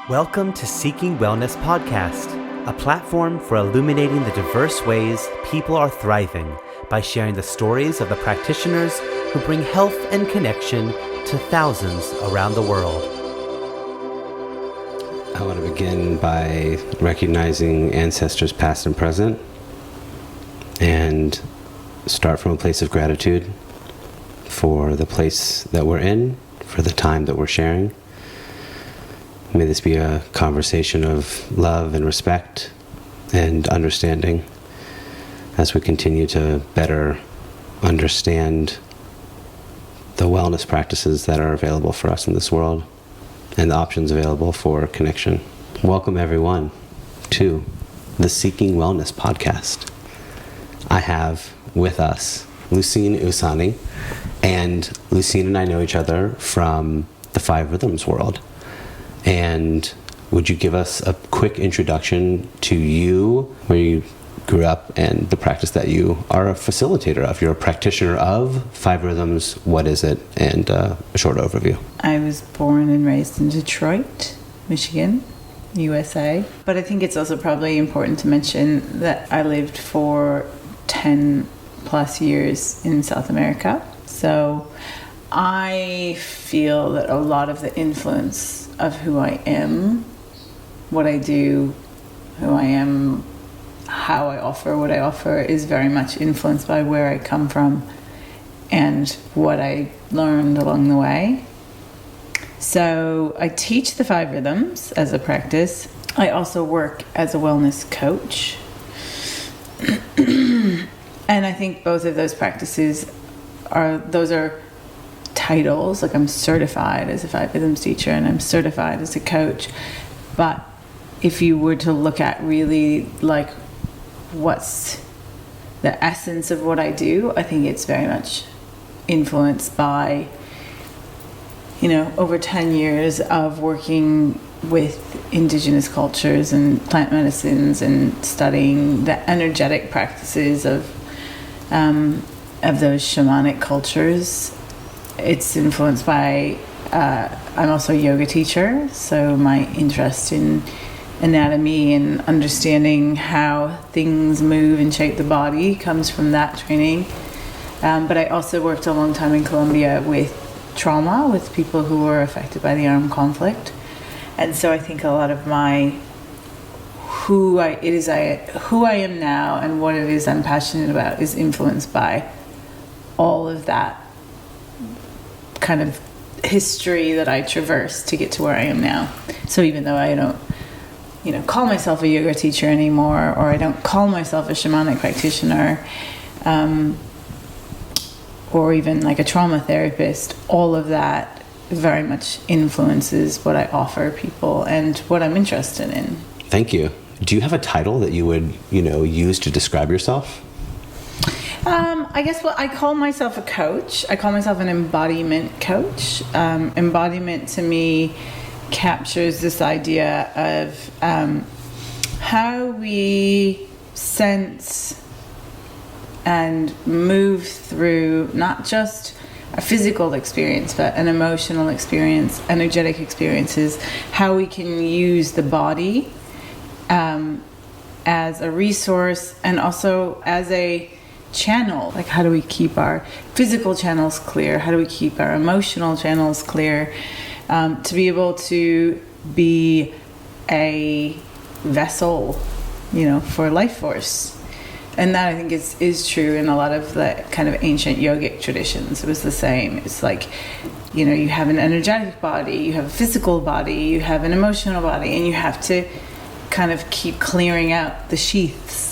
Welcome to Seeking Wellness Podcast, a platform for illuminating the diverse ways people are thriving by sharing the stories of the practitioners who bring health and connection to thousands around the world. I want to begin by recognizing ancestors past and present and start from a place of gratitude for the place that we're in, for the time that we're sharing. May this be a conversation of love and respect and understanding as we continue to better understand the wellness practices that are available for us in this world and the options available for connection. Welcome everyone to the Seeking Wellness Podcast. I have with us Lucine Eusani, and Lucine and I know each other from the Five Rhythms world. And would you give us a quick introduction to you, where you grew up, and the practice that you are a facilitator of? You're a practitioner of Five Rhythms. What is it? And a short overview. I was born and raised in Detroit, Michigan, USA. But I think it's also probably important to mention that I lived for 10 plus years in South America. So I feel that a lot of the influence of who I am, what I do, who I am, how I offer what I offer is very much influenced by where I come from and what I learned along the way. So I teach the Five Rhythms as a practice. I also work as a wellness coach. And I think both of those practices are titles. Like, I'm certified as a Five Rhythms teacher and I'm certified as a coach. But if you were to look at really like what's the essence of what I do, I think it's very much influenced by, over 10 years of working with indigenous cultures and plant medicines and studying the energetic practices of those shamanic cultures. It's influenced by, I'm also a yoga teacher, so my interest in anatomy and understanding how things move and shape the body comes from that training. But I also worked a long time in Colombia with trauma, with people who were affected by the armed conflict. And so I think a lot of who I am now and what it is I'm passionate about is influenced by all of that kind of history that I traversed to get to where I am now. So even though I don't, call myself a yoga teacher anymore, or I don't call myself a shamanic practitioner, or even like a trauma therapist, all of that very much influences what I offer people and what I'm interested in. Thank you. Do you have a title that you would, use to describe yourself? I guess I call myself a coach. I call myself an embodiment coach. Embodiment to me captures this idea of how we sense and move through not just a physical experience, but an emotional experience, energetic experiences, how we can use the body as a resource and also as a channel. Like, how do we keep our physical channels clear? How do we keep our emotional channels clear? To be able to be a vessel, for life force. And that I think is true in a lot of the kind of ancient yogic traditions. It was the same. It's like, you have an energetic body, you have a physical body, you have an emotional body, and you have to kind of keep clearing out the sheaths.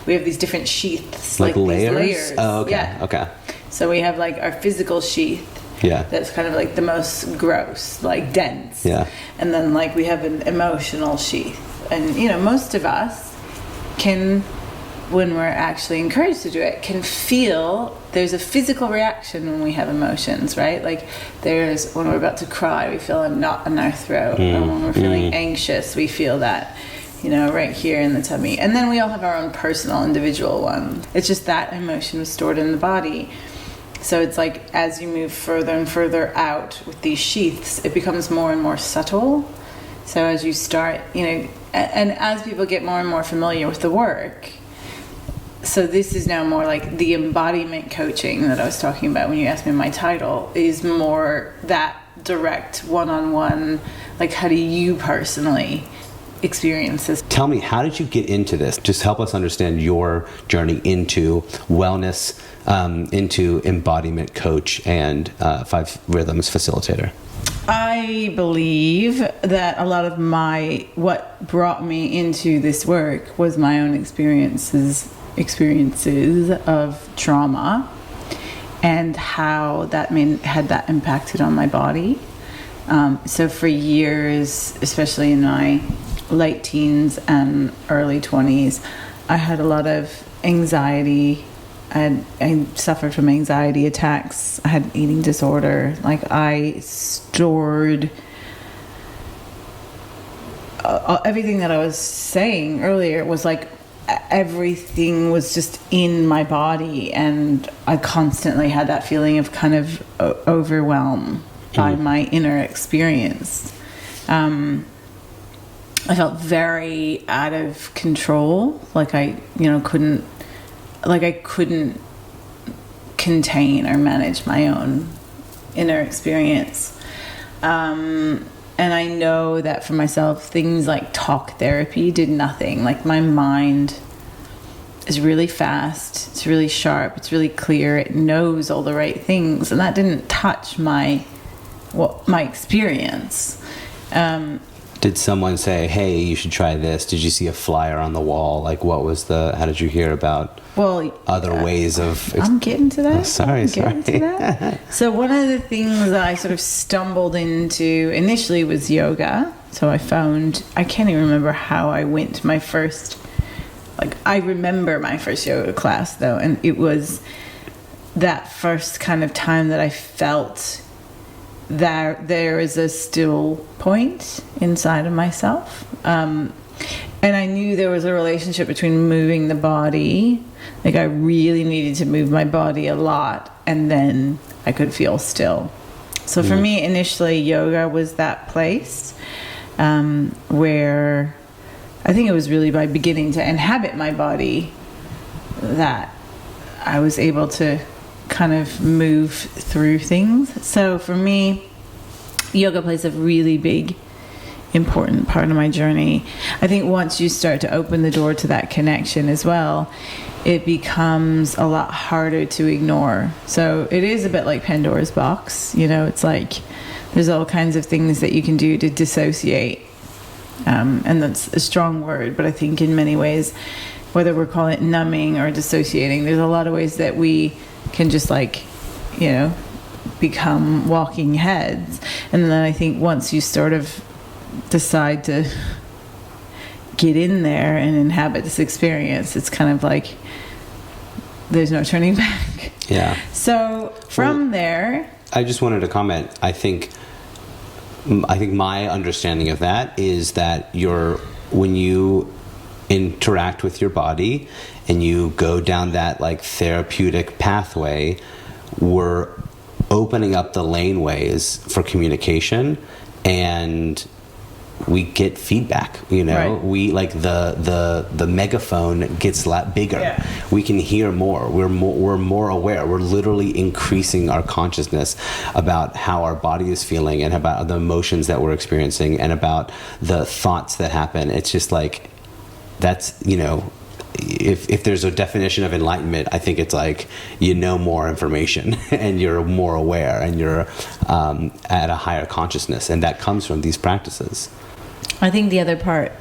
We have these different sheaths, like layers? These layers. Oh, okay. Yeah. Okay. So we have like our physical sheath. Yeah. That's kind of like the most gross, like dense. Yeah. And then like we have an emotional sheath. And most of us can, when we're actually encouraged to do it, can feel there's a physical reaction when we have emotions, right? Like there's, when we're about to cry, we feel a knot in our throat. And when we're feeling anxious, we feel that, right here in the tummy. And then we all have our own personal, individual one. It's just that emotion was stored in the body. So it's like as you move further and further out with these sheaths, it becomes more and more subtle So as you start, and as people get more and more familiar with the work, so this is now more like the embodiment coaching that I was talking about when you asked me my title, is more that direct one-on-one, like how do you personally experience this? Tell me, how did you get into this? Just help us understand your journey into wellness, into embodiment coach and 5 Rhythms facilitator. I believe that a lot of what brought me into this work was my own experiences of trauma and how that had that impacted on my body. So for years, especially in my late teens and early 20s, I had a lot of anxiety. I suffered from anxiety attacks. I had an eating disorder. Like, I stored everything that I was saying earlier was like everything was just in my body, and I constantly had that feeling of kind of overwhelm by my inner experience. I felt very out of control, like I couldn't contain or manage my own inner experience. And I know that for myself, things like talk therapy did nothing. Like, my mind is really fast, it's really sharp, it's really clear, it knows all the right things, and that didn't touch my experience. Did someone say, hey, you should try this? Did you see a flyer on the wall? Like, how did you hear about other ways of... I'm getting to that. Sorry. So one of the things that I sort of stumbled into initially was yoga. So I can't even remember how I went to my first... I remember my first yoga class, though, and it was that first kind of time that I felt that there is a still point inside of myself. And I knew there was a relationship between moving the body. Like, I really needed to move my body a lot, and then I could feel still. So for me, initially, yoga was that place where I think it was really by beginning to inhabit my body that I was able to kind of move through things. So for me, yoga plays a really big, important part of my journey. I think once you start to open the door to that connection as well, it becomes a lot harder to ignore. So it is a bit like Pandora's box. It's like there's all kinds of things that you can do to dissociate. And that's a strong word, but I think in many ways, whether we're calling it numbing or dissociating, there's a lot of ways that we can just become walking heads. And then I think once you sort of decide to get in there and inhabit this experience, it's kind of like there's no turning back. Yeah. So from there, I just wanted to comment. I think my understanding of that is that when you interact with your body and you go down that therapeutic pathway, we're opening up the laneways for communication, and we get feedback. Right. We the megaphone gets a lot bigger. Yeah. We can hear more. We're more aware. We're literally increasing our consciousness about how our body is feeling and about the emotions that we're experiencing and about the thoughts that happen. It's just that's if there's a definition of enlightenment, I think it's more information and you're more aware and you're at a higher consciousness, and that comes from these practices. I think the other part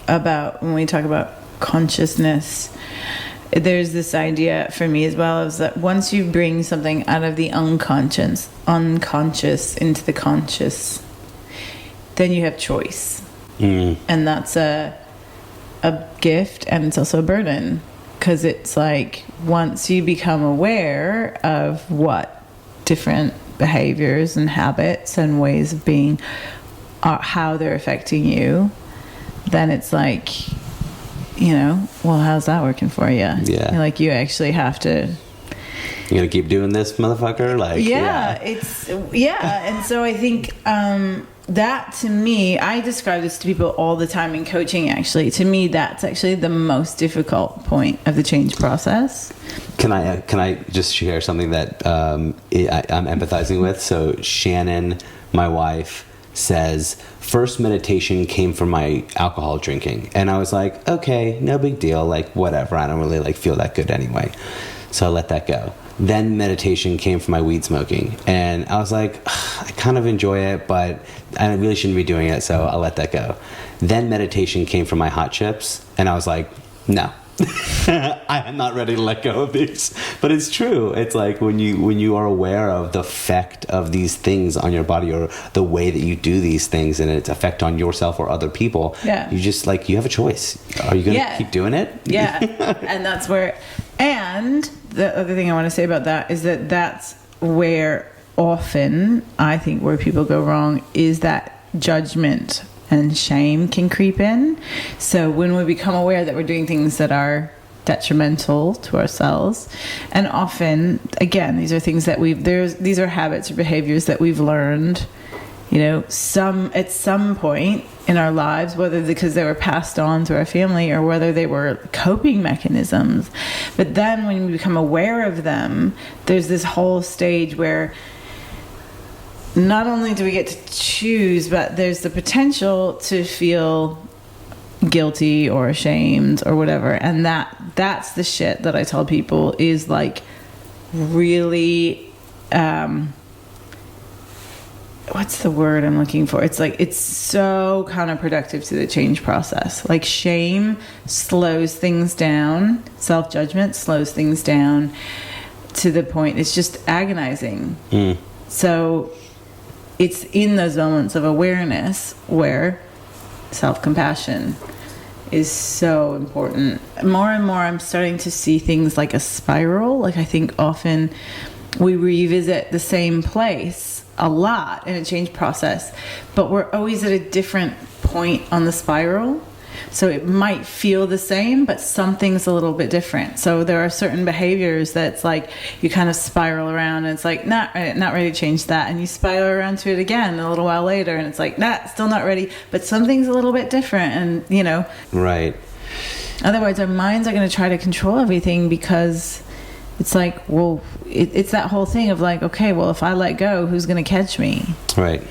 about when we talk about consciousness, there's this idea for me as well, is that once you bring something out of the unconscious into the conscious, then you have choice. And that's a gift, and it's also a burden, because it's once you become aware of what different behaviors and habits and ways of being how they're affecting you, then it's how's that working for you? Yeah. You actually have to, you gonna keep doing this, motherfucker? and so I think that to me, I describe this to people all the time in coaching, actually. To me, that's actually the most difficult point of the change process. Can I just share something that I'm empathizing with? So Shannon, my wife, says, first meditation came from my alcohol drinking. And I was like, okay, no big deal. Like, whatever. I don't really feel that good anyway. So I let that go. Then meditation came from my weed smoking. And I was like, I kind of enjoy it, but I really shouldn't be doing it, so I'll let that go. Then meditation came from my hot chips. And I was like, no. I'm not ready to let go of these. But it's true. It's like when you are aware of the effect of these things on your body, or the way that you do these things and its effect on yourself or other people, you just you have a choice. Are you going to keep doing it? Yeah. And that's where, and the other thing I want to say about that is that that's where often I think where people go wrong is that judgment and shame can creep in. So when we become aware that we're doing things that are detrimental to ourselves, and often, again, these are things that these are habits or behaviors that we've learned, at some point in our lives, whether because they were passed on to our family or whether they were coping mechanisms. But then when we become aware of them, there's this whole stage where not only do we get to choose, but there's the potential to feel guilty or ashamed or whatever. And that's the shit that I tell people is really, what's the word I'm looking for? It's so counterproductive to the change process. Shame slows things down. Self-judgment slows things down to the point it's just agonizing. So it's in those moments of awareness where self-compassion is so important. More and more I'm starting to see things like a spiral. I think often we revisit the same place a lot in a change process, but we're always at a different point on the spiral. So it might feel the same, but something's a little bit different. So there are certain behaviors that's you kind of spiral around and it's not ready to change that. And you spiral around to it again a little while later and it's still not ready, but something's a little bit different. And, Right. Otherwise our minds are going to try to control everything because it's it's that whole thing of okay, well, if I let go, who's going to catch me? Right.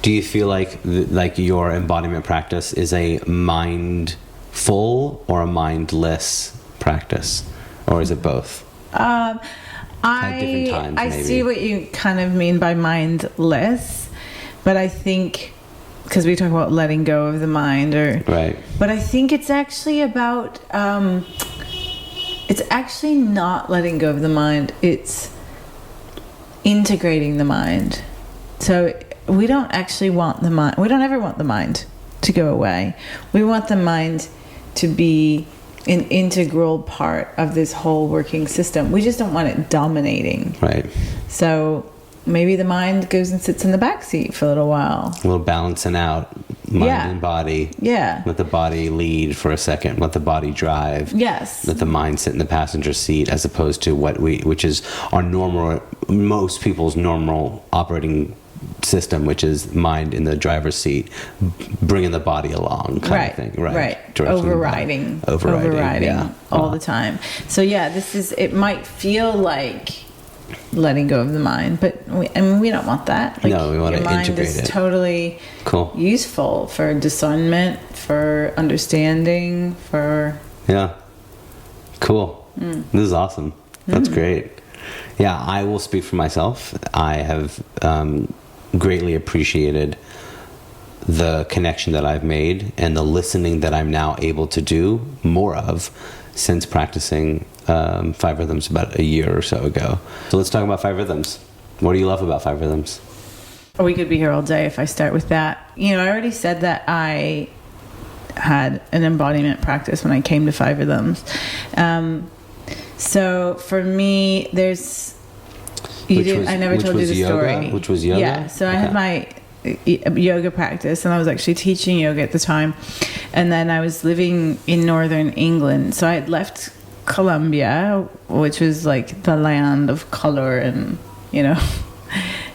Do you feel like your embodiment practice is a mindful or a mindless practice, or is it both? At different times, I see what you kind of mean by mindless, but I think because we talk about letting go of the mind, right. But I think it's actually about it's actually not letting go of the mind. It's integrating the mind. So we don't actually want the mind. We don't ever want the mind to go away. We want the mind to be an integral part of this whole working system. We just don't want it dominating. Right. So maybe the mind goes and sits in the back seat for a little while. A little balancing out mind and body. Yeah. Let the body lead for a second. Let the body drive. Yes. Let the mind sit in the passenger seat, as opposed to which is our normal, most people's normal operating system, which is mind in the driver's seat, bringing the body along, kind of thing. Right. Overriding all the time. So it might feel like letting go of the mind, but we don't want that. No, we want to integrate it. Your mind is totally useful for discernment, for understanding, for... Yeah. Cool. This is awesome. That's great. Yeah, I will speak for myself. I have greatly appreciated the connection that I've made and the listening that I'm now able to do more of since practicing 5 rhythms about a year or so ago. So let's talk about 5 rhythms. What do you love about 5 rhythms? We could be here all day if I start with that. I already said that I had an embodiment practice when I came to 5 rhythms. So for me, there's... I never told you the story. Which was yoga? Yeah, so I had my yoga practice, and I was actually teaching yoga at the time. And then I was living in northern England. So I had left Colombia, which was the land of color and,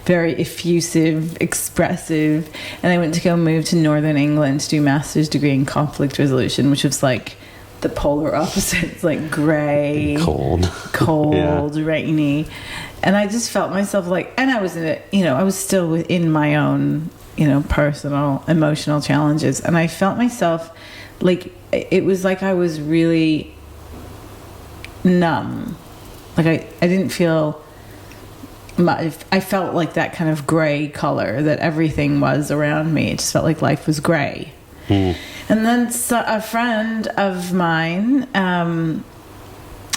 very effusive, expressive. And I went to go move to Northern England to do a master's degree in conflict resolution, which was like the polar opposite. It's like grey, cold, rainy. And I just felt myself like, and I was in it, I was still within my own, personal, emotional challenges. And I felt myself like, it was like I was really numb. Like I didn't feel much. I felt like that kind of grey color that everything was around me. It just felt like life was grey. And then a friend of mine,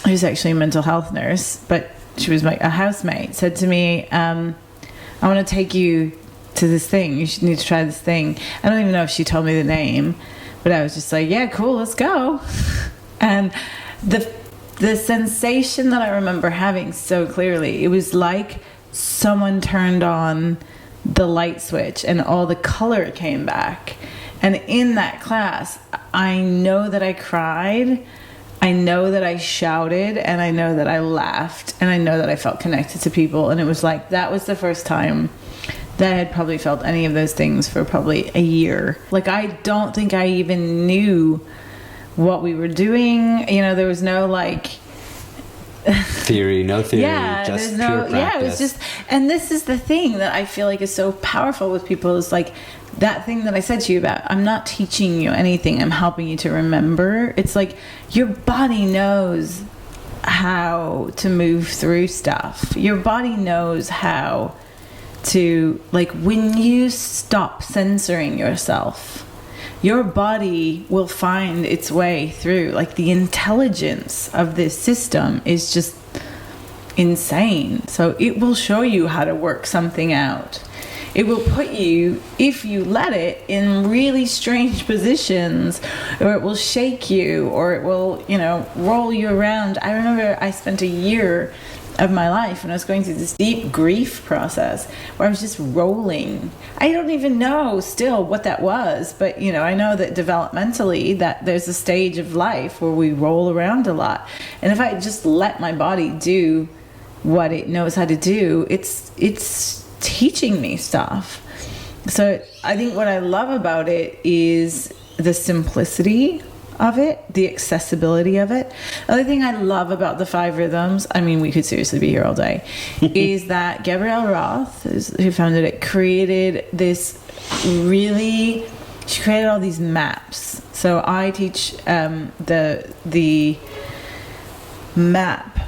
who's actually a mental health nurse, but she was a housemate, said to me, I want to take you to this thing. You should need to try this thing. I don't even know if she told me the name, but I was just like, yeah, cool, let's go. And the sensation that I remember having so clearly, it was like someone turned on the light switch and all the color came back. And in that class, I know that I cried, I know that I shouted, and I know that I laughed, and I know that I felt connected to people. And it was like, that was the first time that I had probably felt any of those things for probably a year. Like, I don't think I even knew what we were doing. There was no theory, just pure practice. Yeah, it was just, and this is the thing that I feel like is so powerful with people, is like that thing that I said to you about, I'm not teaching you anything, I'm helping you to remember. It's like your body knows how to move through stuff. Your body knows how to, like, when you stop censoring yourself, your body will find its way through. Like, the intelligence of this system is just insane. So it will show you how to work something out. It will put you, if you let it, in really strange positions, or it will shake you, or it will, roll you around. I remember I spent a year of my life when I was going through this deep grief process where I was just rolling. I don't even know still what that was, but I know that developmentally that there's a stage of life where we roll around a lot. And if I just let my body do what it knows how to do, it's teaching me stuff. So I think what I love about it is the simplicity of it, the accessibility of it. The other thing I love about the 5 rhythms, I mean, we could seriously be here all day, is that Gabrielle Roth, who founded it, created this she created all these maps. So I teach the map,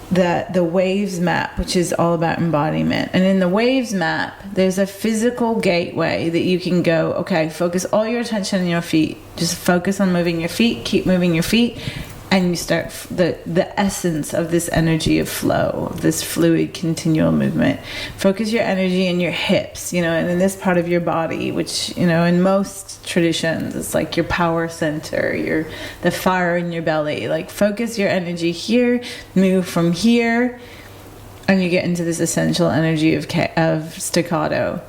the waves map, which is all about embodiment. And in the waves map, there's a physical gateway that you can go, okay, focus all your attention on your feet. Just focus on moving your feet, keep moving your feet, and you start the essence of this energy of flow, of this fluid continual movement. Focus your energy in your hips, and in this part of your body, which, in most traditions, it's like your power center, the fire in your belly. Like, focus your energy here, move from here, and you get into this essential energy of staccato.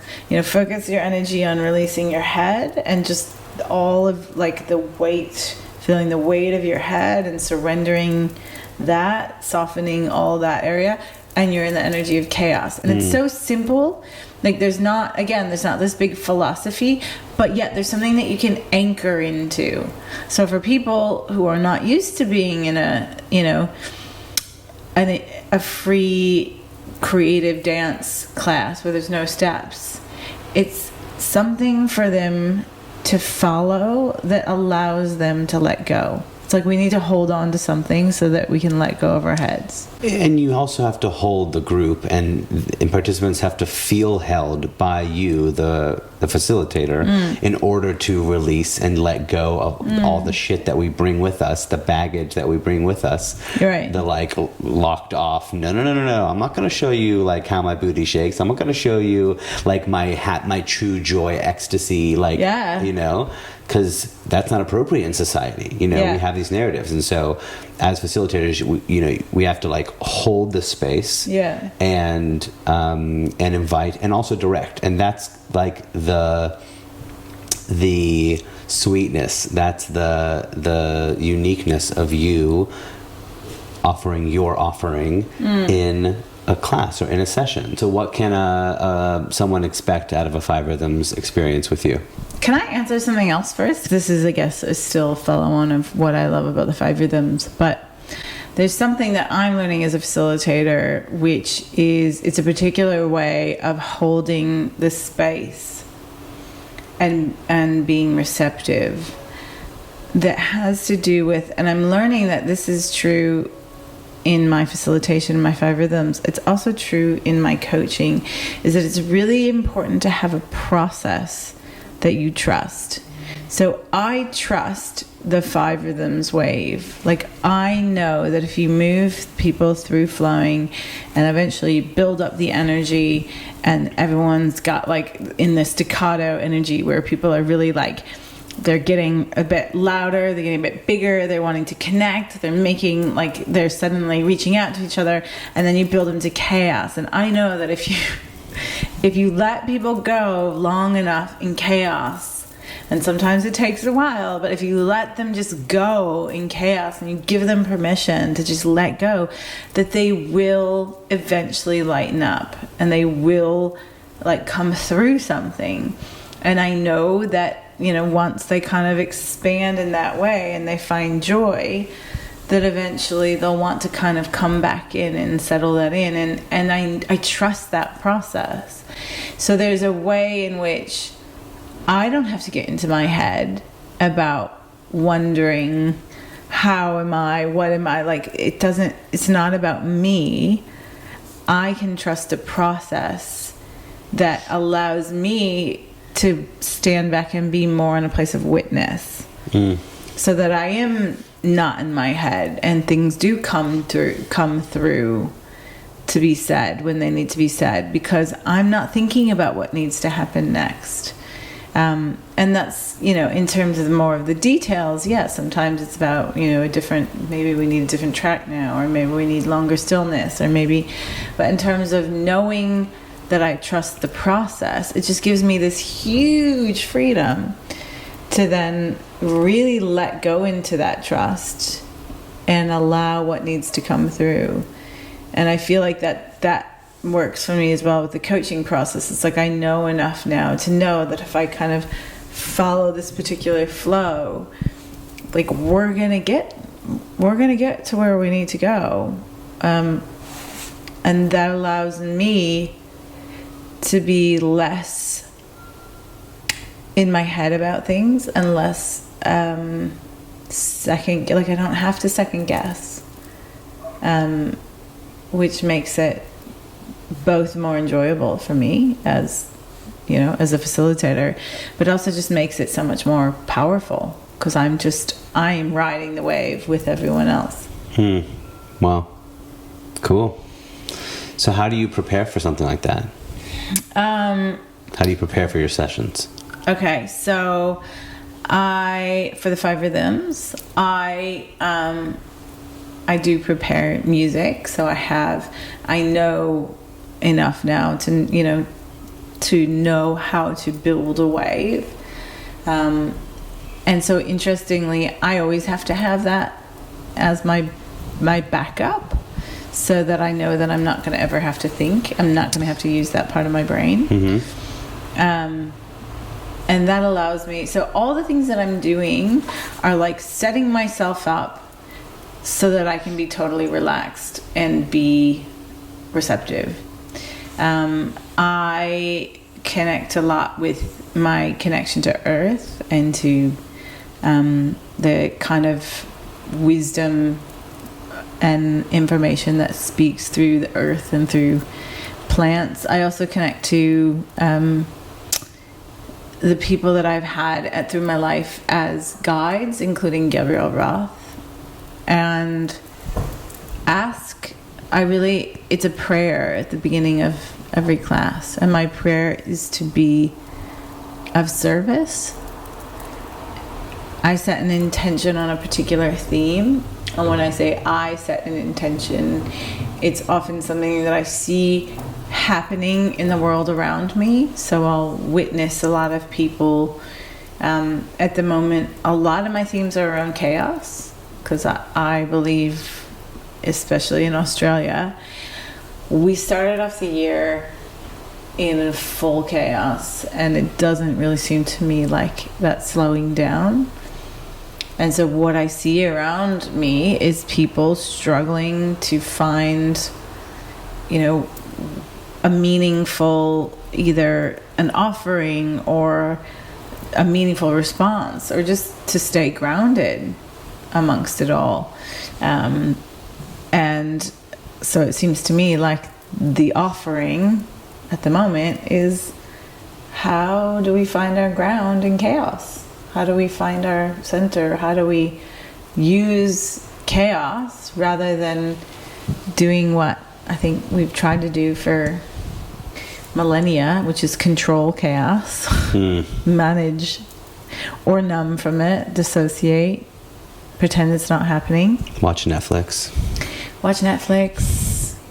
Focus your energy on releasing your head and just all of, like, the weight, feeling the weight of your head and surrendering that, softening all that area, and you're in the energy of chaos. And it's so simple. Like, there's not this big philosophy, but yet there's something that you can anchor into. So for people who are not used to being in a free creative dance class where there's no steps, it's something for them to follow that allows them to let go. It's like we need to hold on to something so that we can let go of our heads. And you also have to hold the group, and participants have to feel held by you, the facilitator, in order to release and let go of all the shit that we bring with us, the baggage that we bring with us. You're right. The locked off, no, I'm not going to show you how my booty shakes. I'm not going to show you my true joy, ecstasy, because that's not appropriate in society. We have these narratives, and so as facilitators, we have to hold the space, and invite and also direct, and that's the sweetness. That's the uniqueness of you offering your offering in a class or in a session. So what can someone expect out of a 5 Rhythms experience with you? Can I answer something else first? This is, I guess, a still follow-on of what I love about the 5 Rhythms, but there's something that I'm learning as a facilitator, which is, it's a particular way of holding the space and being receptive that has to do with, and I'm learning that this is true in my facilitation, my 5 Rhythms, it's also true in my coaching, is that it's really important to have a process that you trust. So I trust the 5 Rhythms wave. Like, I know that if you move people through flowing and eventually build up the energy, and everyone's got like in the staccato energy where people are really like, they're getting a bit louder, they're getting a bit bigger, they're wanting to connect, they're making like, they're suddenly reaching out to each other, and then you build them to chaos. And I know that if you let people go long enough in chaos, and sometimes it takes a while, but if you let them just go in chaos and you give them permission to just let go, that they will eventually lighten up and they will like come through something. And I know that, you know, once they kind of expand in that way and they find joy, that eventually they'll want to kind of come back in and settle that in. And I trust that process. So there's a way in which I don't have to get into my head about wondering, how am I, what am I, like, it's not about me. I can trust a process that allows me to stand back and be more in a place of witness, so that I am not in my head and things do come through to be said when they need to be said, because I'm not thinking about what needs to happen next. And that's, you know, in terms of more of the details, yeah, sometimes it's about, you know, maybe we need a different track now, or maybe we need longer stillness, or maybe, but in terms of knowing that I trust the process, it just gives me this huge freedom to then really let go into that trust and allow what needs to come through. And I feel like that works for me as well with the coaching process. It's like I know enough now to know that if I kind of follow this particular flow, like we're gonna get to where we need to go, and that allows me to be less in my head about things and less second, like I don't have to second guess, which makes it both more enjoyable for me as, you know, as a facilitator, but also just makes it so much more powerful because I'm riding the wave with everyone else. Wow. Cool. So how do you prepare for something like that? How do you prepare for your sessions? Okay, so for the 5 Rhythms, I do prepare music. So I know enough now to know how to build a wave. And so interestingly, I always have to have that as my backup, so that I know that I'm not going to ever have to think. I'm not going to have to use that part of my brain. And that allows me, so all the things that I'm doing are like setting myself up so that I can be totally relaxed and be receptive. I connect a lot with my connection to Earth and to the kind of wisdom and information that speaks through the earth and through plants. I also connect to the people that I've had through my life as guides, including Gabrielle Roth, and it's a prayer at the beginning of every class, and my prayer is to be of service. I set an intention on a particular theme, and when I say I set an intention, it's often something that I see happening in the world around me. So I'll witness a lot of people. At the moment, a lot of my themes are around chaos, because I believe, especially in Australia, we started off the year in full chaos, and it doesn't really seem to me like that's slowing down. And so what I see around me is people struggling to find, a meaningful, either an offering or a meaningful response, or just to stay grounded amongst it all. And so it seems to me like the offering at the moment is, how do we find our ground in chaos? How do we find our center? How do we use chaos rather than doing what I think we've tried to do for millennia, which is control chaos, manage or numb from it, dissociate, pretend it's not happening. Watch Netflix.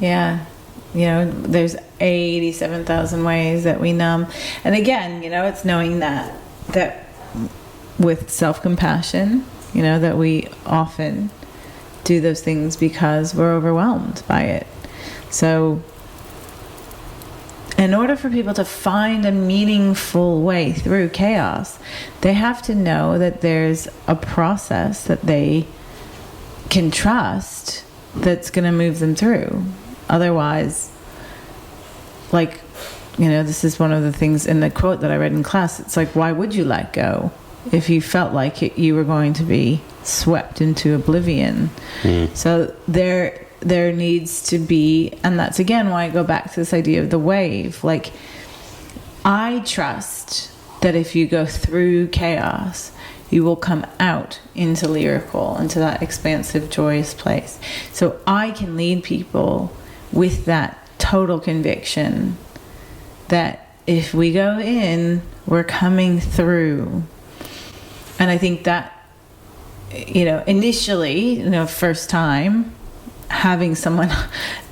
Yeah. There's 87,000 ways that we numb. And again, it's knowing that with self-compassion, that we often do those things because we're overwhelmed by it. So in order for people to find a meaningful way through chaos, they have to know that there's a process that they can trust that's going to move them through. Otherwise, this is one of the things in the quote that I read in class. It's like, why would you let go if you felt like you were going to be swept into oblivion? So there needs to be, and that's again why I go back to this idea of the wave. Like, I trust that if you go through chaos, you will come out into lyrical, into that expansive, joyous place. So I can lead people with that total conviction that if we go in, we're coming through. And I think that, initially, first time, having someone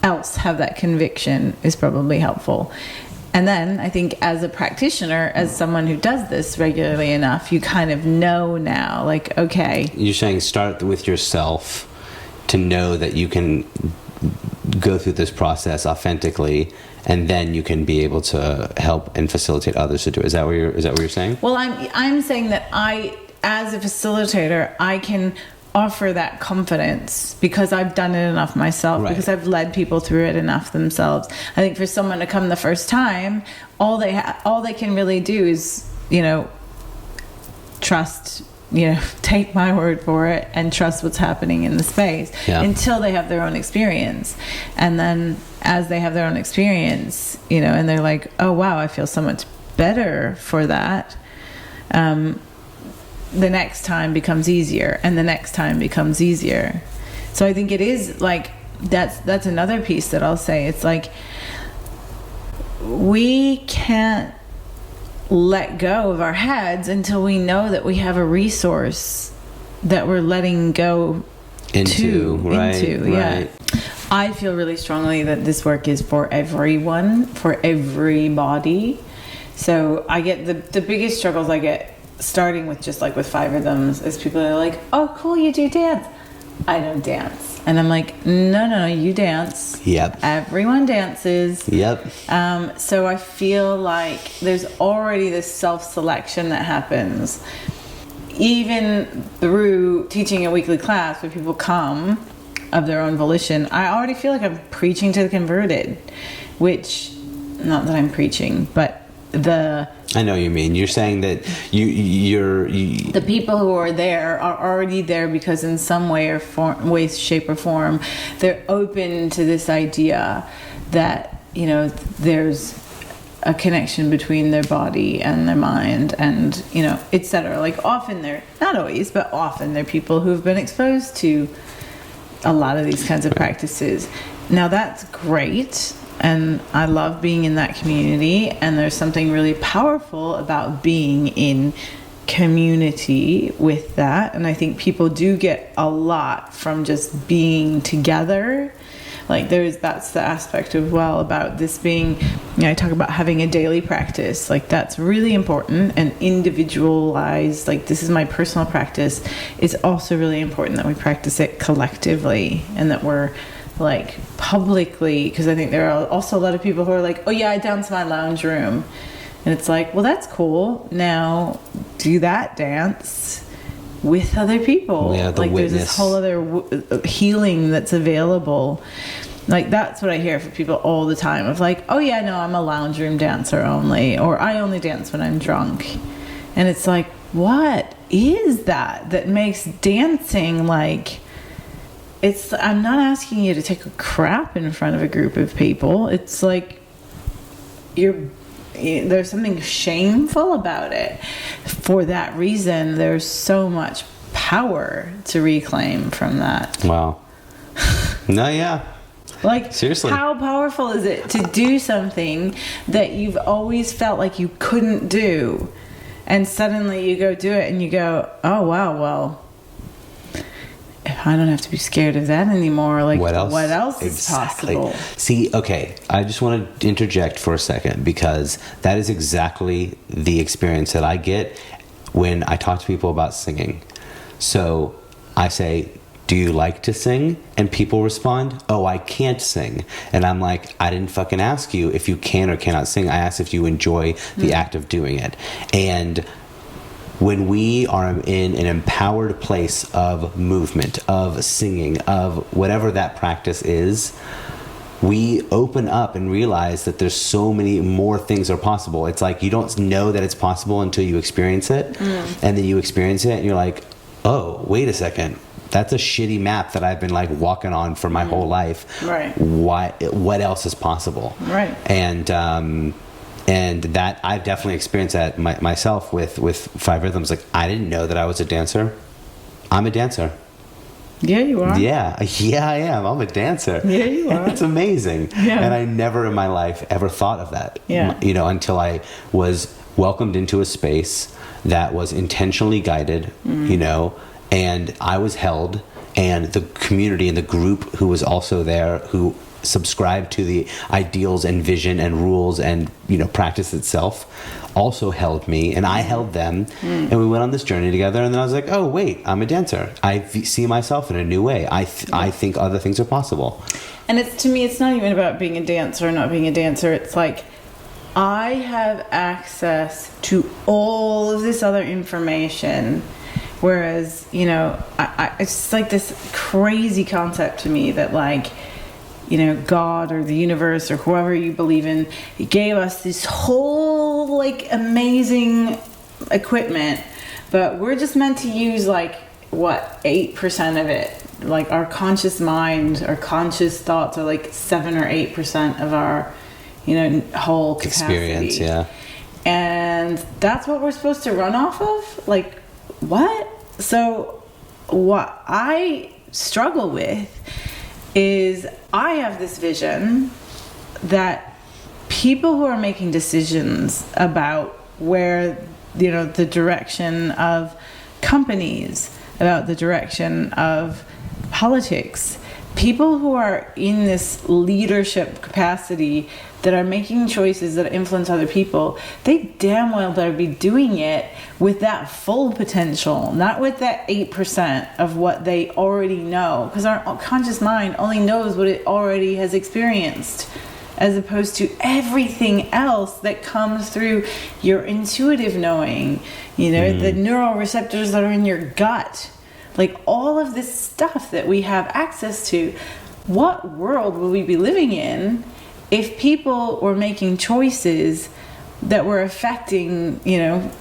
else have that conviction is probably helpful. And then I think as a practitioner, as someone who does this regularly enough, you kind of know now, like, okay. You're saying start with yourself to know that you can go through this process authentically, and then you can be able to help and facilitate others to do it. Is that what you're saying? Well, I'm saying that I, as a facilitator, I can offer that confidence because I've done it enough myself, right. Because I've led people through it enough themselves. I think for someone to come the first time, all they can really do is, trust, take my word for it and trust what's happening in the space until they have their own experience. And then as they have their own experience, and they're like, oh wow, I feel so much better for that. The next time becomes easier, and the next time becomes easier. So I think it is like, that's another piece that I'll say. It's like, we can't let go of our heads until we know that we have a resource that we're letting go into. Yeah. I feel really strongly that this work is for everyone, for everybody. So I get the biggest struggles I get starting with just like with 5 rhythms is people are like, oh cool, you do dance. I don't dance. And I'm like, no, you dance. Yep. Everyone dances. Yep. So I feel like there's already this self-selection that happens even through teaching a weekly class where people come of their own volition. I already feel like I'm preaching to the converted, which, not that I'm preaching, but I know what you mean. You're saying that the people who are there are already there because in some way, shape, or form, they're open to this idea that there's a connection between their body and their mind, and etc. Like often they're not always, but often they're people who've been exposed to a lot of these kinds of practices. Now that's great. And I love being in that community, and there's something really powerful about being in community with that. And I think people do get a lot from just being together. Like that's the aspect of about this being, I talk about having a daily practice. Like that's really important and individualized. Like this is my personal practice. It's also really important that we practice it collectively and that we're like publicly, because I think there are also a lot of people who are like, oh yeah, I dance in my lounge room. And it's like, well, that's cool. Now do that dance with other people. Yeah, like witness. There's this whole other healing that's available. Like that's what I hear from people all the time of like, oh yeah, no, I'm a lounge room dancer only, or I only dance when I'm drunk. And it's like, what is that makes dancing like, I'm not asking you to take a crap in front of a group of people. It's like there's something shameful about it. For that reason, there's so much power to reclaim from that. Wow. No, yeah. Like, seriously, how powerful is it to do something that you've always felt like you couldn't do, and suddenly you go do it and you go, oh wow, well, I don't have to be scared of that anymore. Like, what else is possible? See, okay, I just want to interject for a second, because that is exactly the experience that I get when I talk to people about singing. So I say, do you like to sing? And people respond, oh, I can't sing. And I'm like, I didn't fucking ask you if you can or cannot sing. I asked if you enjoy the act of doing it. And when we are in an empowered place of movement, of singing, of whatever that practice is, we open up and realize that there's so many more things are possible. It's like you don't know that it's possible until you experience it. And then you experience it and you're like, oh, wait a second. That's a shitty map that I've been like walking on for my whole life. Right. What else is possible? Right. And that I've definitely experienced that myself with Five Rhythms. Like, I didn't know that I was a dancer. I'm a dancer. Yeah, you are. Yeah, I am. I'm a dancer. Yeah, you are. It's amazing. Yeah. And I never in my life ever thought of that. Yeah. You know, until I was welcomed into a space that was intentionally guided, you know, and I was held, and the community and the group who was also there, who subscribed to the ideals and vision and rules and, you know, practice itself, also held me, and I held them, and we went on this journey together. And then I was like, oh wait, I'm a dancer. I see myself in a new way. I think other things are possible. And to me, it's not even about being a dancer or not being a dancer. It's like, I have access to all of this other information. Whereas, you know, it's just like this crazy concept to me that, like, you know, God or the universe or whoever you believe in, he gave us this whole, like, amazing equipment, but we're just meant to use, like, what, 8% of it. Like, our conscious mind, our conscious thoughts are like 7 or 8% of our, you know, whole capacity. Experience, yeah. And that's what we're supposed to run off of? Like, what? So what I struggle with is I have this vision that people who are making decisions about where, you know, the direction of companies, about the direction of politics, people who are in this leadership capacity that are making choices that influence other people, they damn well better be doing it with that full potential, not with that 8% of what they already know. Because our conscious mind only knows what it already has experienced, as opposed to everything else that comes through your intuitive knowing, you know, the neural receptors that are in your gut. Like, all of this stuff that we have access to. What world will we be living in if people were making choices that were affecting, you know,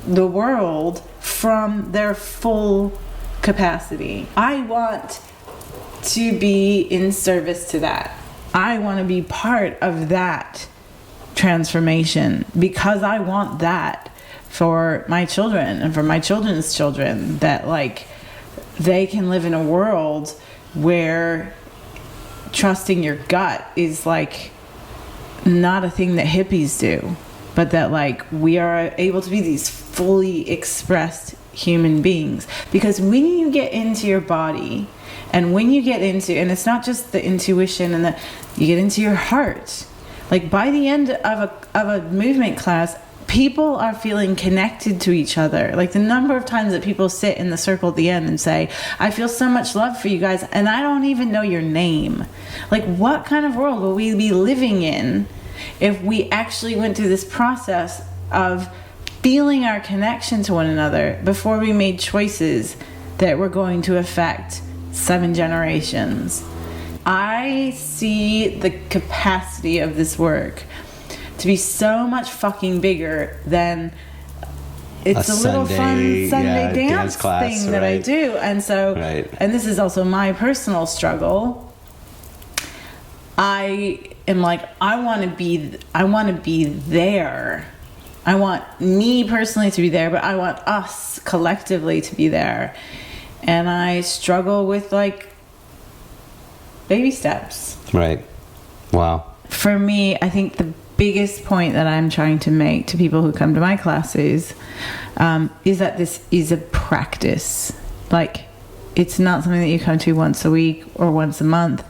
the world from their full capacity? I want to be in service to that. I want to be part of that transformation, because I want that for my children and for my children's children, that, like, they can live in a world where trusting your gut is, like, not a thing that hippies do, but that, like, we are able to be these fully expressed human beings. Because when you get into your body, and when you get into, and it's not just the intuition and you get into your heart, like, by the end of a movement class, people are feeling connected to each other. Like the number of times that people sit in the circle at the end and say, I feel so much love for you guys, and I don't even know your name. Like, what kind of world will we be living in if we actually went through this process of feeling our connection to one another before we made choices that were going to affect 7 generations? I see the capacity of this work to be so much fucking bigger than it's a little fun Sunday dance class, thing that I do. And so, and this is also my personal struggle. I am like, I want to be there. I want me personally to be there, but I want us collectively to be there. And I struggle with like baby steps. Right. Wow. For me, I think the biggest point that I'm trying to make to people who come to my classes is that this is a practice. Like, it's not something that you come to once a week or once a month.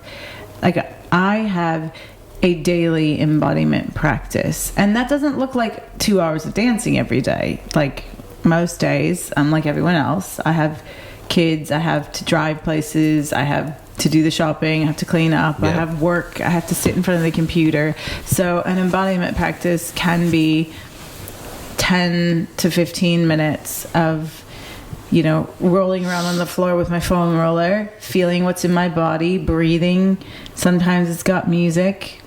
Like, I have a daily embodiment practice, and that doesn't look like 2 hours of dancing every day. Like most days, I'm like everyone else. I have kids, I have to drive places, I have to do the shopping, I have to clean up, I have work, I have to sit in front of the computer. So an embodiment practice can be 10 to 15 minutes of, you know, rolling around on the floor with my foam roller, feeling what's in my body, breathing. Sometimes it's got music.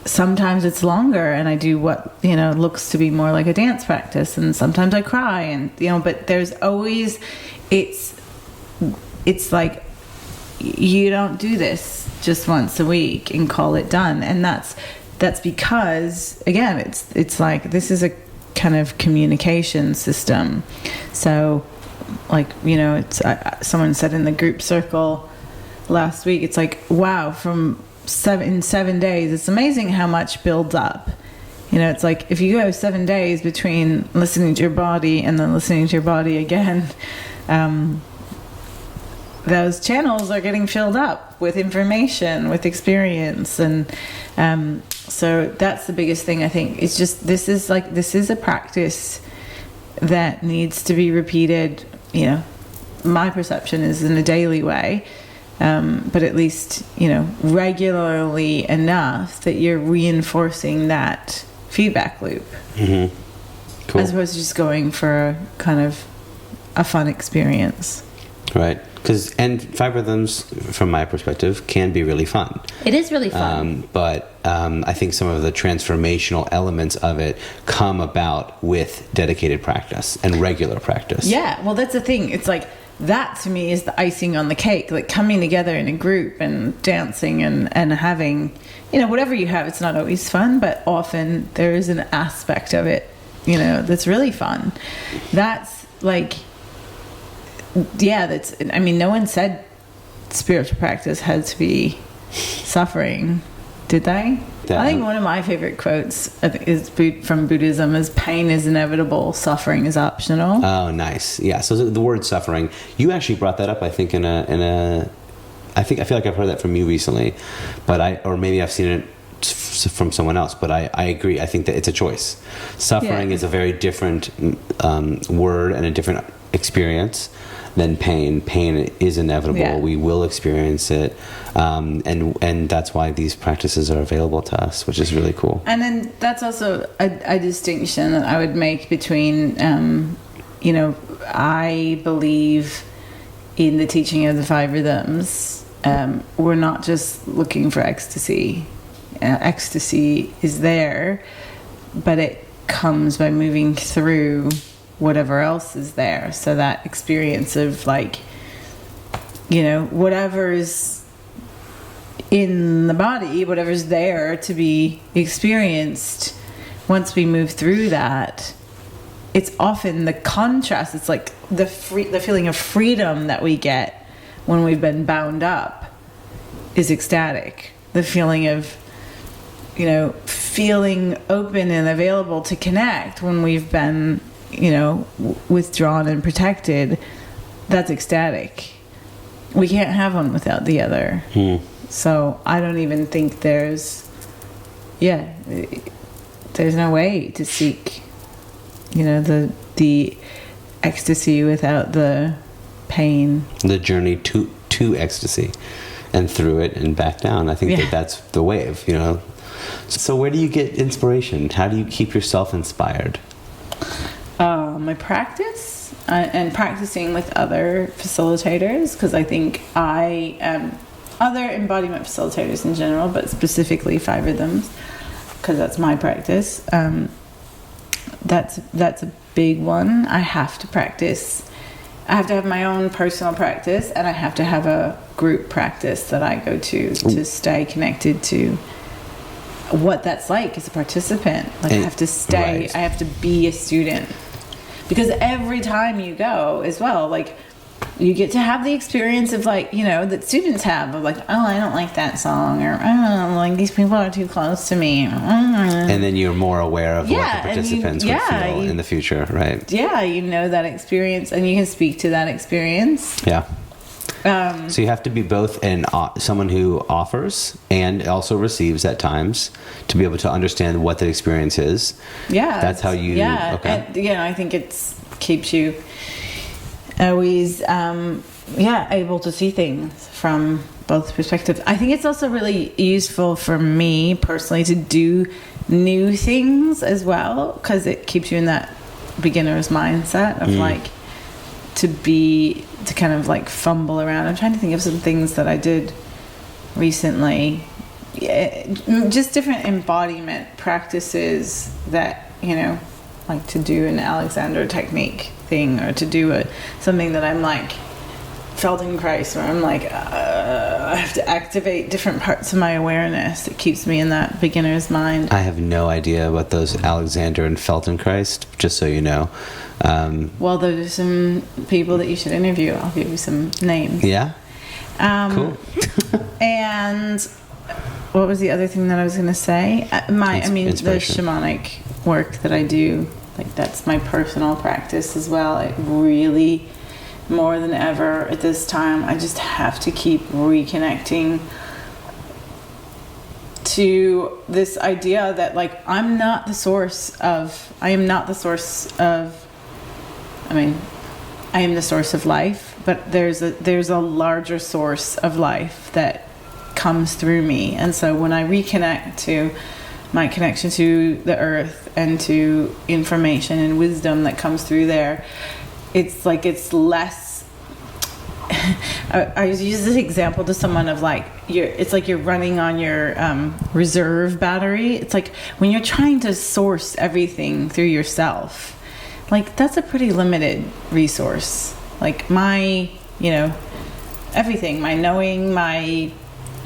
Sometimes it's longer and I do what, you know, looks to be more like a dance practice, and sometimes I cry, and, you know, but there's always, it's like, you don't do this just once a week and call it done. And that's because, again, it's like, this is a kind of communication system. So, like, you know, it's someone said in the group circle last week, it's like, wow, in 7 days, it's amazing how much builds up. You know, it's like, if you go 7 days between listening to your body and then listening to your body again, those channels are getting filled up with information, with experience. And so that's the biggest thing, I think. It's just, this is a practice that needs to be repeated. You know, my perception is in a daily way, but at least, you know, regularly enough that you're reinforcing that feedback loop. Mm-hmm. Cool. As opposed to just going for kind of a fun experience. Right. And 5 rhythms, from my perspective, can be really fun. It is really fun. But I think some of the transformational elements of it come about with dedicated practice and regular practice. Yeah, well, that's the thing. It's like, that to me is the icing on the cake. Like, coming together in a group and dancing and having, you know, whatever you have, it's not always fun, but often there is an aspect of it, you know, that's really fun. That's like... Yeah, I mean, no one said spiritual practice had to be suffering, did they? I think one of my favorite quotes is from Buddhism is, pain is inevitable, suffering is optional. Oh, nice. Yeah, so the word suffering, you actually brought that up, I think, I feel like I've heard that from you recently, or maybe I've seen it from someone else, but I agree. I think that it's a choice. Suffering is a very different word and a different experience than pain. Pain is inevitable. Yeah. We will experience it, and that's why these practices are available to us, which is really cool. And then that's also a distinction that I would make between, you know, I believe in the teaching of the 5 rhythms. We're not just looking for ecstasy. Ecstasy is there, but it comes by moving through whatever else is there. So that experience of, like, you know, whatever's in the body, whatever's there to be experienced, once we move through that, it's often the contrast. It's like the feeling of freedom that we get when we've been bound up is ecstatic. The feeling of, you know, feeling open and available to connect when we've been, you know, withdrawn and protected, that's ecstatic. We can't have one without the other. So I don't even think there's no way to seek the ecstasy without the pain. The journey to ecstasy and through it and back down. I think that's the wave, So where do you get inspiration? How do you keep yourself inspired? My practice and practicing with other facilitators, because I think other embodiment facilitators in general, but specifically 5 rhythms, because that's my practice. That's a big one. I have to practice. I have to have my own personal practice, and I have to have a group practice that I go to stay connected to what that's like as a participant. Like, I have to stay, right. I have to be a student. Because every time you go as well, like, you get to have the experience of, like, that students have of, like, oh, I don't like that song, or oh, like, these people are too close to me. And then you're more aware of what the participants would feel in the future, right? Yeah, that experience, and you can speak to that experience. Yeah. So you have to be both someone who offers and also receives at times to be able to understand what the experience is. Yeah. That's how you... Yeah. Okay. And, I think it keeps you always able to see things from both perspectives. I think it's also really useful for me personally to do new things as well, because it keeps you in that beginner's mindset of like to kind of like fumble around. I'm trying to think of some things that I did recently, just different embodiment practices that like to do an Alexander technique thing, or to do something that I'm like Feldenkrais, where I'm like I have to activate different parts of my awareness. It keeps me in that beginner's mind. I have no idea what those Alexander and Feldenkrais, just so you know. Well, those are some people that you should interview. I'll give you some names. Yeah. Cool. And what was the other thing that I was going to say? The shamanic work that I do, like, that's my personal practice as well. It really, more than ever at this time, I just have to keep reconnecting to this idea that, like, I am not the source of I am the source of life, but there's a larger source of life that comes through me. And so when I reconnect to my connection to the earth and to information and wisdom that comes through there, it's like it's less I use this example to someone of like it's like you're running on your reserve battery. It's like when you're trying to source everything through yourself, like, that's a pretty limited resource. Like, my everything, my knowing, my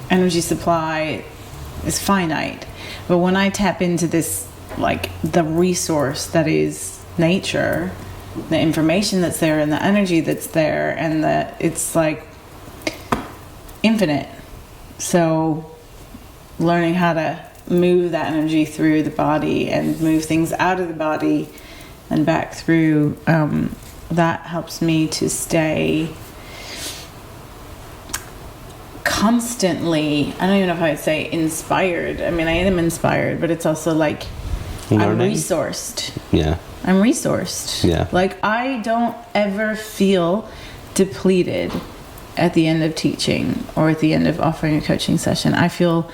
energy supply is finite. But when I tap into this, like, the resource that is nature, the information that's there and the energy that's there, and that it's like infinite. So learning how to move that energy through the body and move things out of the body and back through, that helps me to stay constantly, I don't even know if I would say inspired. I mean, I am inspired, but it's also like I'm resourced. Yeah. I'm resourced. Yeah. Like, I don't ever feel depleted at the end of teaching or at the end of offering a coaching session. I feel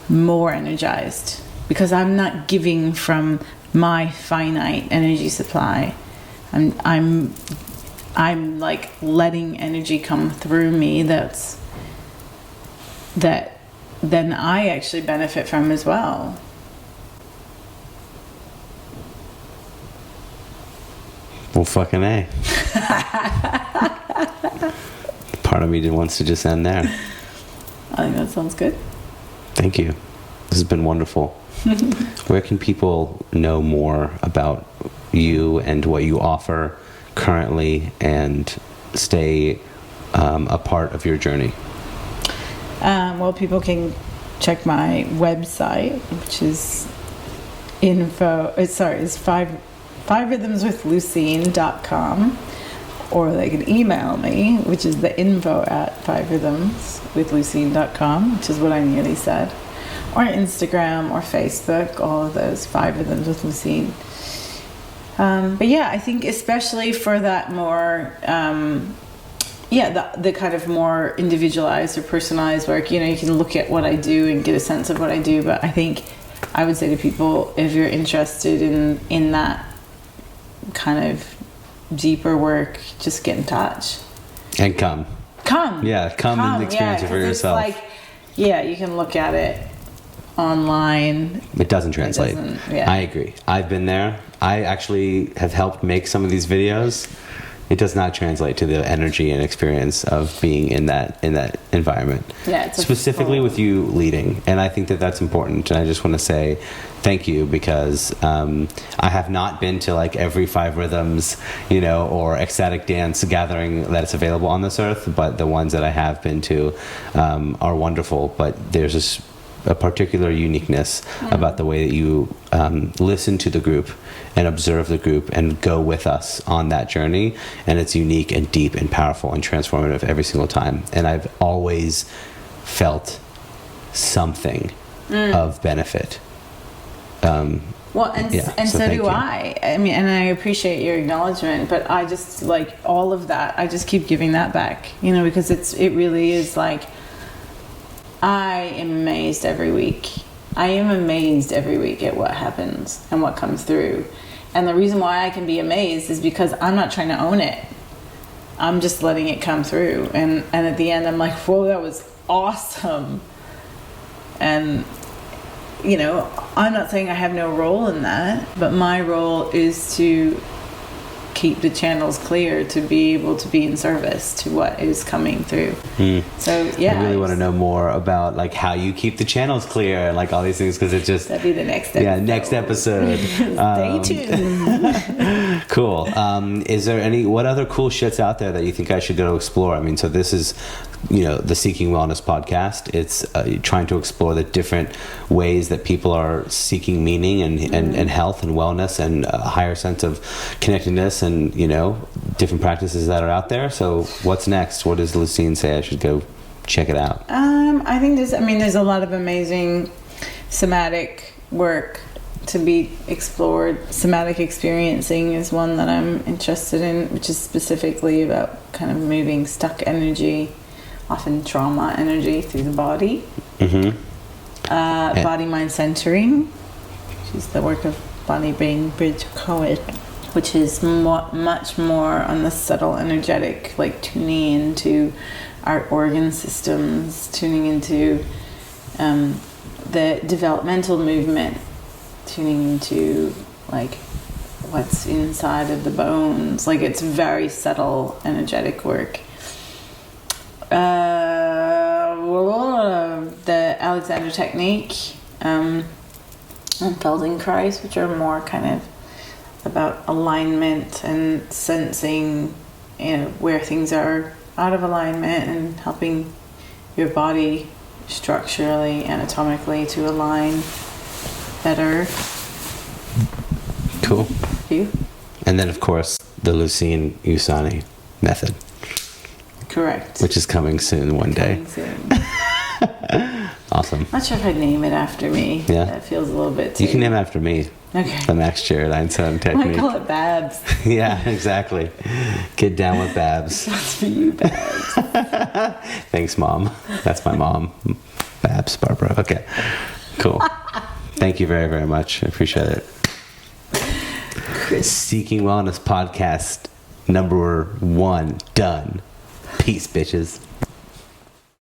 more energized because I'm not giving from my finite energy supply. I'm like letting energy come through me that then I actually benefit from as well. Well, fucking A. Part of me wants to just end there. I think that sounds good. Thank you. This has been wonderful. Where can people know more about you and what you offer currently and stay a part of your journey? Well, people can check my website, which is fiverhythmswithlucine.com, or they can email me, which is the info@fiverhythmswithlucine.com, which is what I nearly said, or Instagram or Facebook, all of those, 5 Rhythms with Lucine. But yeah, I think especially for that more, the kind of more individualized or personalized work, you know, you can look at what I do and get a sense of what I do. But I think I would say to people, if you're interested in that kind of deeper work, just get in touch. And come. Yeah, come and experience it for yourself. It's like, yeah, you can look at it online. It doesn't translate. I agree. I've been there. I actually have helped make some of these videos. It does not translate to the energy and experience of being in that environment. Yeah, it's specifically with you leading, and I think that that's important. And I just want to say thank you, because I have not been to like every 5 rhythms, you know, or ecstatic dance gathering that is available on this earth, but the ones that I have been to are wonderful. But there's this a particular uniqueness about the way that you listen to the group and observe the group and go with us on that journey, and it's unique and deep and powerful and transformative every single time. And I've always felt something of benefit. So do I. I mean, and I appreciate your acknowledgement, but I just like all of that. I just keep giving that back, you know, because it really is like, I am amazed every week. I am amazed every week at what happens and what comes through. And the reason why I can be amazed is because I'm not trying to own it. I'm just letting it come through. And at the end, I'm like, whoa, that was awesome. And, you know, I'm not saying I have no role in that, but my role is to keep the channels clear, to be able to be in service to what is coming through. So yeah, I really want to know more about like how you keep the channels clear and like all these things, because it just that'd be the next episode. Yeah, next episode. Stay tuned. Cool. Is there what other cool shit's out there that you think I should go explore? I mean, so this is, you know, the Seeking Wellness podcast. It's trying to explore the different ways that people are seeking meaning and health and wellness and a higher sense of connectedness and, you know, different practices that are out there. So what's next? What does Lucine say I should go check it out? I think there's a lot of amazing somatic work to be explored. Somatic experiencing is one that I'm interested in, which is specifically about kind of moving stuck energy, often trauma energy, through the body. Body mind centering, which is the work of Body Brain Bridge Cohen, which is much more on the subtle energetic, like tuning into our organ systems, tuning into the developmental movement, tuning into like what's inside of the bones. Like, it's very subtle energetic work. The Alexander technique and Feldenkrais, which are more kind of about alignment and sensing, you know, where things are out of alignment and helping your body structurally, anatomically to align better. Cool. You? And then, of course, the Lucine Eusani method. Correct. Which is coming soon one day. Soon. Awesome. Not sure if I'd name it after me. Yeah. That feels a little bit too... You can name it after me. Okay. The Max Jared Einstein technique. I call it Babs. Yeah, exactly. Get down with Babs. That's for you, Babs. Thanks, Mom. That's my mom. Babs, Barbara. Okay. Cool. Thank you very, very much. I appreciate it. Seeking Wellness podcast number 1 done. Peace, bitches.